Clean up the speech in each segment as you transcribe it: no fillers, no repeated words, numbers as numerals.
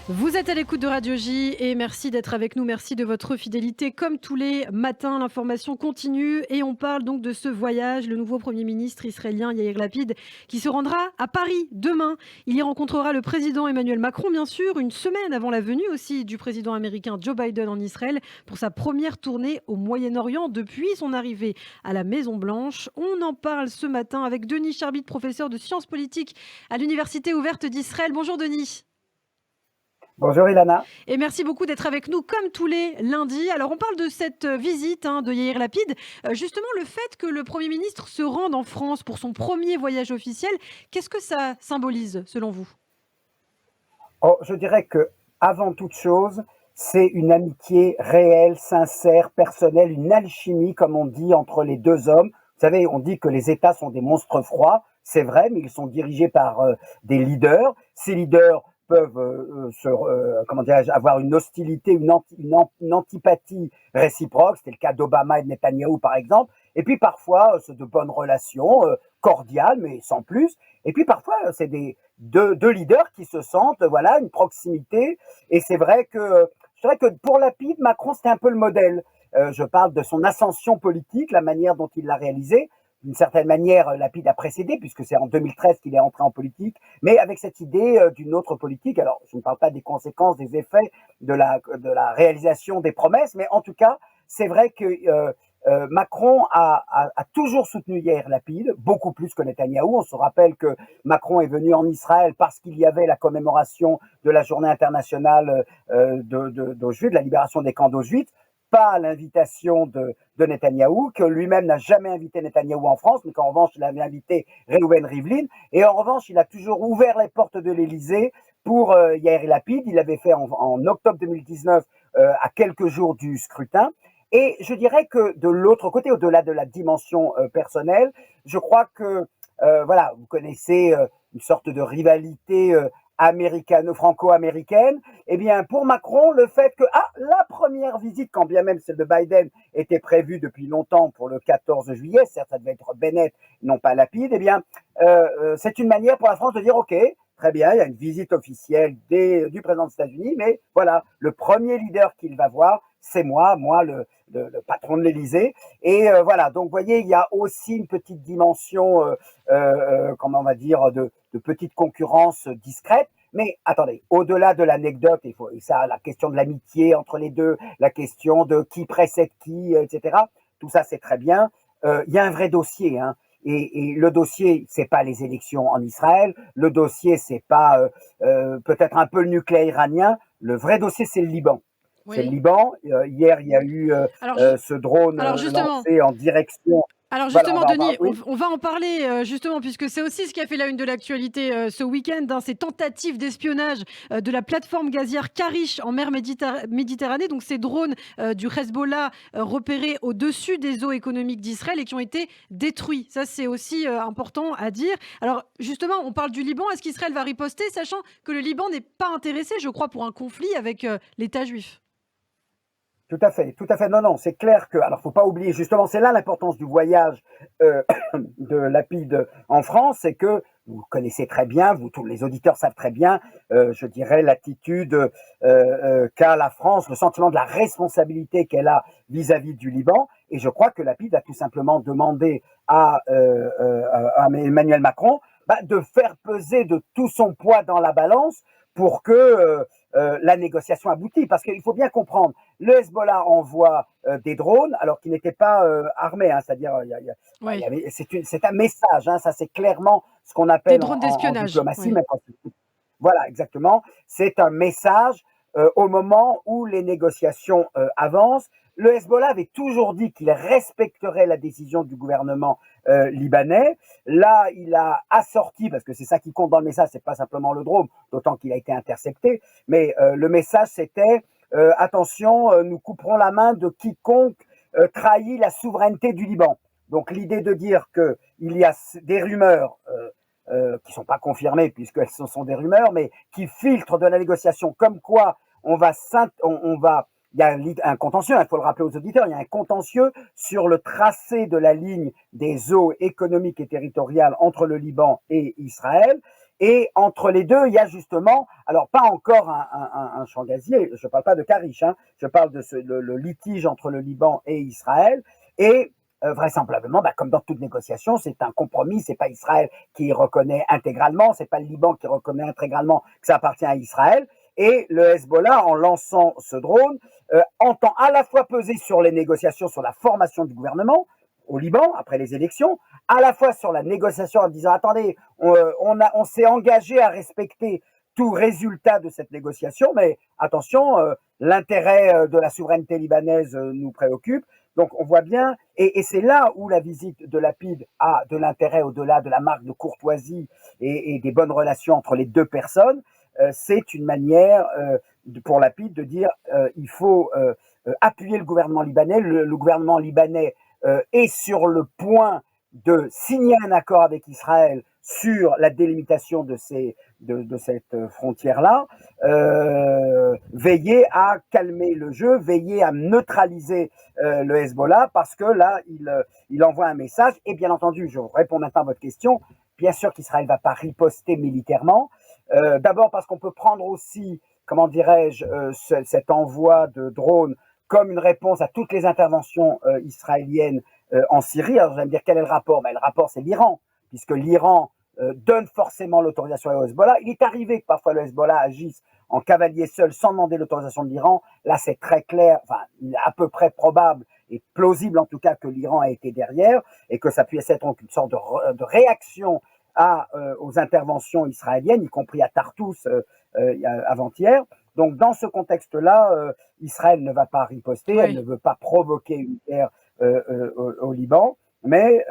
Vous êtes à l'écoute de Radio J et merci d'être avec nous. Merci de votre fidélité. Comme tous les matins, l'information continue et on parle donc de ce voyage. Le nouveau Premier ministre israélien Yair Lapid qui se rendra à Paris demain. Il y rencontrera le président Emmanuel Macron, bien sûr, une semaine avant la venue aussi du président américain Joe Biden en Israël pour sa première tournée au Moyen-Orient depuis son arrivée à la Maison-Blanche. On en parle ce matin avec Denis Charbit, professeur de sciences politiques à l'Université ouverte d'Israël. Bonjour Denis. Bonjour Ilana. Et merci beaucoup d'être avec nous comme tous les lundis. Alors on parle de cette visite de Yair Lapid. Justement, le fait que le Premier ministre se rende en France pour son premier voyage officiel, qu'est-ce que ça symbolise selon vous? Je dirais que avant toute chose, c'est une amitié réelle, sincère, personnelle, une alchimie, comme on dit, entre les deux hommes. Vous savez, on dit que les États sont des monstres froids. C'est vrai, mais ils sont dirigés par des leaders. Ces leaders peuvent comment dirais-je, avoir une hostilité, une antipathie réciproque. C'était le cas d'Obama et de Netanyahou, par exemple. Et puis parfois, c'est de bonnes relations, cordiales, mais sans plus. Et puis parfois, c'est deux leaders qui se sentent, voilà, une proximité. Et c'est vrai que, je dirais que pour Lapid, Macron, c'était un peu le modèle. Je parle de son ascension politique, la manière dont il l'a réalisée. D'une certaine manière, Lapid a précédé, puisque c'est en 2013 qu'il est entré en politique, mais avec cette idée d'une autre politique. Alors, je ne parle pas des conséquences, des effets de la réalisation des promesses, mais en tout cas, c'est vrai que Macron a toujours soutenu Yair Lapid, beaucoup plus que Netanyahou. On se rappelle que Macron est venu en Israël parce qu'il y avait la commémoration de la journée internationale d'Auschwitz, de la libération des camps d'Auschwitz, pas à l'invitation de Netanyahou, que lui-même n'a jamais invité Netanyahou en France, mais qu'en revanche, il avait invité Reuven Rivlin. Et en revanche, il a toujours ouvert les portes de l'Élysée pour Yair Lapid. Il l'avait fait en octobre 2019, à quelques jours du scrutin. Et je dirais que de l'autre côté, au-delà de la dimension personnelle, je crois que, voilà, vous connaissez une sorte de rivalité franco-américaine. Eh bien, pour Macron, le fait que la première visite, quand bien même celle de Biden était prévue depuis longtemps pour le 14 juillet, certes ça devait être Bennett, non pas Lapid, eh bien, c'est une manière pour la France de dire, OK, très bien, il y a une visite officielle du président des États-Unis, mais voilà, le premier leader qu'il va voir, c'est moi le patron de l'Élysée. Et voilà, donc vous voyez, il y a aussi une petite dimension, comment on va dire, de petite concurrence discrète. Mais attendez, au-delà de l'anecdote, et ça, la question de l'amitié entre les deux, la question de qui précède qui, etc., tout ça c'est très bien. Il y a un vrai dossier, hein. Et le dossier, c'est pas les élections en Israël. Le dossier, c'est pas peut-être un peu le nucléaire iranien. Le vrai dossier, c'est le Liban. C'est le Oui. Liban. Hier, il y a eu Alors, ce drone alors justement, lancé en direction. Alors Voilà, on justement, va en parler. Denis, Oui. on va en parler justement, puisque c'est aussi ce qui a fait la une de l'actualité ce week-end, ces tentatives d'espionnage de la plateforme gazière Karish en mer Méditerranée, donc ces drones du Hezbollah repérés au-dessus des eaux économiques d'Israël et qui ont été détruits. Ça, c'est aussi important à dire. Alors justement, on parle du Liban. Est-ce qu'Israël va riposter, sachant que le Liban n'est pas intéressé, je crois, pour un conflit avec l'État juif? Tout à fait, tout à fait. Non, non, c'est clair que, alors, faut pas oublier, justement, c'est là l'importance du voyage euh, de Lapide en France, c'est que vous connaissez très bien, tous les auditeurs savent très bien, je dirais, l'attitude qu'a la France, le sentiment de la responsabilité qu'elle a vis-à-vis du Liban. Et je crois que Lapide a tout simplement demandé à Emmanuel Macron de faire peser de tout son poids dans la balance pour que la négociation aboutisse. Parce qu'il faut bien comprendre, le Hezbollah envoie des drones, alors qu'ils n'étaient pas armés, hein, c'est-à-dire Oui, c'est un message, hein, ça c'est clairement ce qu'on des appelle drones en d'espionnage. diplomatie, Oui. mais voilà, exactement, c'est un message au moment où les négociations avancent. Le Hezbollah avait toujours dit qu'il respecterait la décision du gouvernement libanais. Là, il a assorti, parce que c'est ça qui compte dans le message, c'est pas simplement le drone, d'autant qu'il a été intercepté, mais le message c'était attention, nous couperons la main de quiconque trahit la souveraineté du Liban. Donc l'idée de dire qu'il y a des rumeurs qui ne sont pas confirmées puisque ce sont des rumeurs, mais qui filtrent de la négociation, comme quoi il y a un contentieux, il faut le rappeler aux auditeurs, il y a un contentieux sur le tracé de la ligne des eaux économiques et territoriales entre le Liban et Israël. Et entre les deux, il y a justement, alors pas encore un champ gazier, je ne parle pas de Karish, hein, je parle de le litige entre le Liban et Israël, et vraisemblablement, comme dans toute négociation, c'est un compromis, c'est pas Israël qui reconnaît intégralement, c'est pas le Liban qui reconnaît intégralement que ça appartient à Israël, et le Hezbollah, en lançant ce drone, entend à la fois peser sur les négociations, sur la formation du gouvernement au Liban, après les élections, à la fois sur la négociation en disant, attendez, on s'est engagé à respecter tout résultat de cette négociation, mais attention, l'intérêt de la souveraineté libanaise nous préoccupe. Donc on voit bien, et c'est là où la visite de Lapid a de l'intérêt au-delà de la marque de courtoisie et des bonnes relations entre les deux personnes. C'est une manière pour Lapid de dire il faut appuyer le gouvernement libanais. Le gouvernement libanais est sur le point de signer un accord avec Israël sur la délimitation de cette frontière-là, veiller à calmer le jeu, veiller à neutraliser le Hezbollah, parce que là, il envoie un message, et bien entendu, je réponds maintenant à votre question, bien sûr qu'Israël ne va pas riposter militairement, d'abord parce qu'on peut prendre aussi, comment dirais-je, cet envoi de drones comme une réponse à toutes les interventions israéliennes en Syrie. Alors vous allez me dire quel est le rapport? Le rapport, c'est l'Iran, puisque l'Iran donne forcément l'autorisation au Hezbollah. Il est arrivé que parfois le Hezbollah agisse en cavalier seul sans demander l'autorisation de l'Iran. Là, c'est très clair, enfin, à peu près probable et plausible en tout cas que l'Iran a été derrière et que ça puisse être une sorte de réaction aux interventions israéliennes, y compris à Tartous avant-hier. Donc, dans ce contexte-là, Israël ne va pas riposter, elle ne veut pas provoquer une guerre au Liban, mais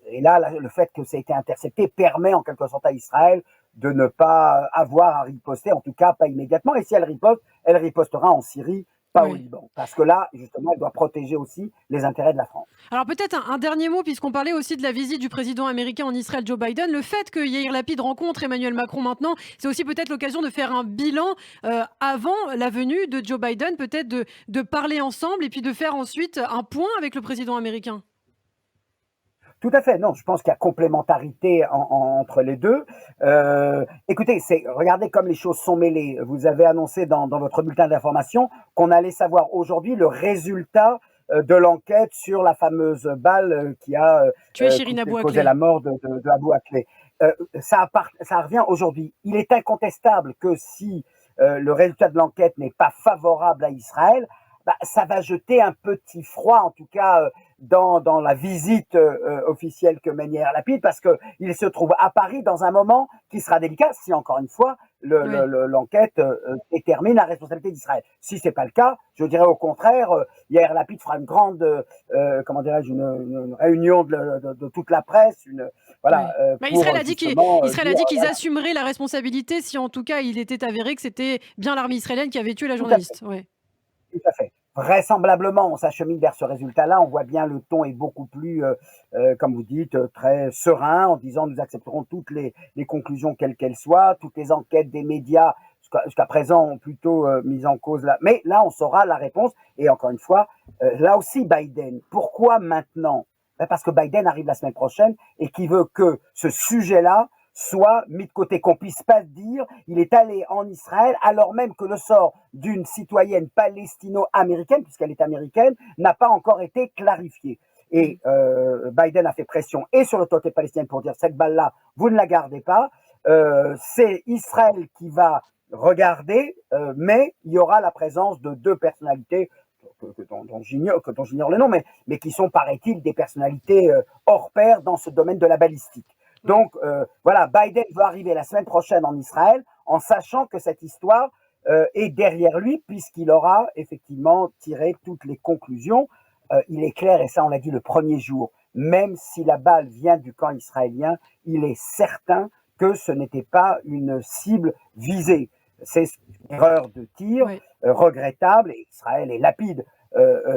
et là, le fait que ça a été intercepté permet en quelque sorte à Israël de ne pas avoir à riposter, en tout cas pas immédiatement. Et si elle riposte, elle ripostera en Syrie, pas au Liban. Parce que là, justement, elle doit protéger aussi les intérêts de la France. Alors peut-être un dernier mot, puisqu'on parlait aussi de la visite du président américain en Israël, Joe Biden. Le fait que Yair Lapid rencontre Emmanuel Macron maintenant, c'est aussi peut-être l'occasion de faire un bilan avant la venue de Joe Biden, peut-être de parler ensemble et puis de faire ensuite un point avec le président américain. Tout à fait. Non, je pense qu'il y a complémentarité entre les deux. Écoutez, regardez comme les choses sont mêlées. Vous avez annoncé dans votre bulletin d'information qu'on allait savoir aujourd'hui le résultat de l'enquête sur la fameuse balle qui a causé la mort de Abou Akleh. Ça revient aujourd'hui. Il est incontestable que si le résultat de l'enquête n'est pas favorable à Israël, ça va jeter un petit froid, en tout cas, dans la visite officielle que mène Yair Lapid, parce qu'il se trouve à Paris dans un moment qui sera délicat si, encore une fois, l'enquête détermine la responsabilité d'Israël. Si ce n'est pas le cas, je dirais au contraire, Yair Lapid fera une grande, une réunion de toute la presse. Israël a dit qu'ils assumeraient la responsabilité si, en tout cas, il était avéré que c'était bien l'armée israélienne qui avait tué la journaliste. Tout à fait. Vraisemblablement, on s'achemine vers ce résultat-là. On voit bien le ton est beaucoup plus, comme vous dites, très serein, en disant nous accepterons toutes les conclusions quelles qu'elles soient, toutes les enquêtes des médias jusqu'à présent ont plutôt mis en cause là. Mais là, on saura la réponse. Et encore une fois, là aussi, Biden. Pourquoi maintenant? Parce que Biden arrive la semaine prochaine et qui veut que ce sujet-là soit mis de côté, qu'on puisse pas dire il est allé en Israël alors même que le sort d'une citoyenne palestino-américaine, puisqu'elle est américaine, n'a pas encore été clarifié. Et Biden a fait pression et sur l'autorité palestinienne pour dire cette balle-là, vous ne la gardez pas. C'est Israël qui va regarder, mais il y aura la présence de deux personnalités dont j'ignore le nom, mais qui sont, paraît-il, des personnalités hors pair dans ce domaine de la balistique. Donc, voilà, Biden va arriver la semaine prochaine en Israël en sachant que cette histoire est derrière lui, puisqu'il aura effectivement tiré toutes les conclusions. Il est clair, et ça on l'a dit le premier jour, même si la balle vient du camp israélien, il est certain que ce n'était pas une cible visée. C'est une erreur de tir regrettable, et Israël est lapide.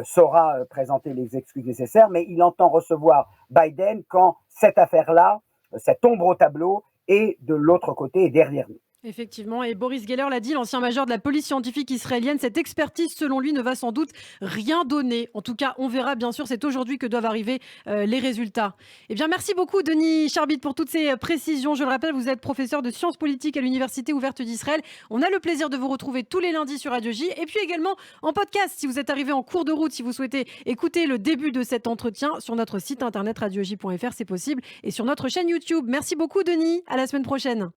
Saura présenter les excuses nécessaires, mais il entend recevoir Biden quand cette affaire-là, cette ombre au tableau, est de l'autre côté et derrière nous. Effectivement, et Boris Geller l'a dit, l'ancien major de la police scientifique israélienne, cette expertise, selon lui, ne va sans doute rien donner. En tout cas, on verra, bien sûr, c'est aujourd'hui que doivent arriver les résultats. Eh bien, merci beaucoup, Denis Charbit, pour toutes ces précisions. Je le rappelle, vous êtes professeur de sciences politiques à l'Université ouverte d'Israël. On a le plaisir de vous retrouver tous les lundis sur Radio J, et puis également en podcast, si vous êtes arrivé en cours de route, si vous souhaitez écouter le début de cet entretien sur notre site internet radioj.fr, c'est possible, et sur notre chaîne YouTube. Merci beaucoup, Denis. À la semaine prochaine.